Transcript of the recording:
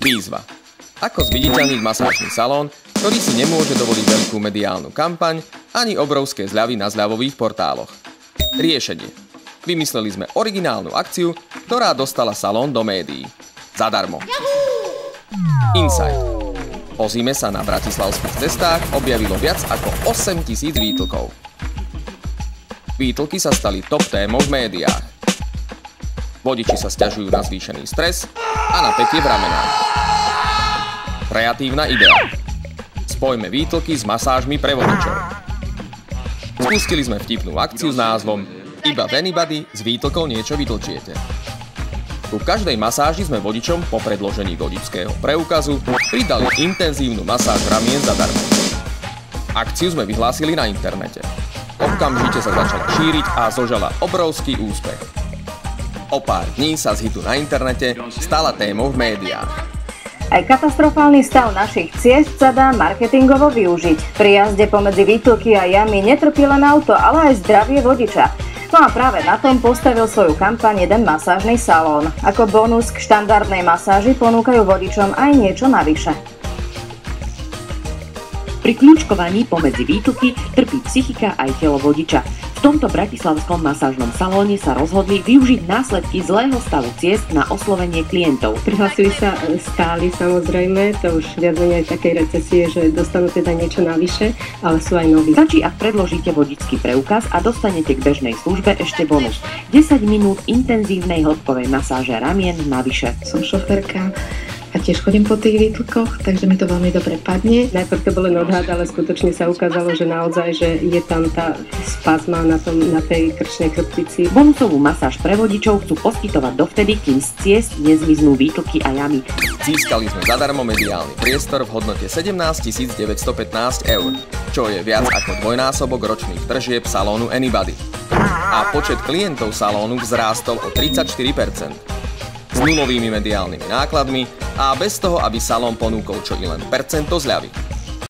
Výzva. Ako zviditeľniť masážny salón, ktorý si nemôže dovoliť veľkú mediálnu kampaň ani obrovské zľavy na zľavových portáloch. Riešenie. Vymysleli sme originálnu akciu, ktorá dostala salón do médií. Zadarmo. Insight. Po zime sa na bratislavských cestách objavilo viac ako 8 000 výtlkov. Výtlky sa stali top témou v médiách. Vodiči sa sťažujú na zvýšený stres a napätie v ramenách. Kreatívna idea. Spojme výtlky s masážmi pre vodičov. Spustili sme vtipnú akciu s názvom Iba v Anybody z výtlkov niečo vytlčiete. Ku každej masáži sme vodičom po predložení vodičského preukazu pridali intenzívnu masáž ramien zadarmo. Akciu sme vyhlásili na internete. Okamžite sa začala šíriť a zožala obrovský úspech. O pár dní sa z hitu na internete stala témou v médiách. Aj katastrofálny stav našich ciest sa dá marketingovo využiť. Pri jazde pomedzi výtlky a jamy netrpí len auto, ale aj zdravie vodiča. No a práve na tom postavil svoju kampaň jeden masážny salón. Ako bonus k štandardnej masáži ponúkajú vodičom aj niečo navyše. Pri kľúčkovaní pomedzi výtlky trpí psychika aj telo vodiča. V tomto bratislavskom masážnom salóne sa rozhodli využiť následky zlého stavu ciest na oslovenie klientov. Prihlásili sa stáli, samozrejme, to už viac menej takej recesie, že dostanú teda niečo navyše, ale sú aj noví. Stačí, ak predložíte vodičský preukaz a dostanete k bežnej službe ešte bonus. 10 minút intenzívnej hĺbkovej masáže ramien navyše. Som šoférka a tiež chodím po tých výtlkoch, takže mi to veľmi dobre padne. Najprv to bol len odhad, ale skutočne sa ukázalo, že naozaj, že je tam tá spazma na tej krčnej chrbtici. Bonusovú masáž pre vodičov chcú poskytovať dovtedy, kým z ciest nezmiznú výtlky a jamy. Získali sme zadarmo mediálny priestor v hodnote 17 915 eur, čo je viac ako dvojnásobok ročných tržieb salónu Anybody. A počet klientov salónu vzrástol o 34%. S nulovými mediálnymi nákladmi a bez toho, aby salón ponúkol čo i len percento zľavy.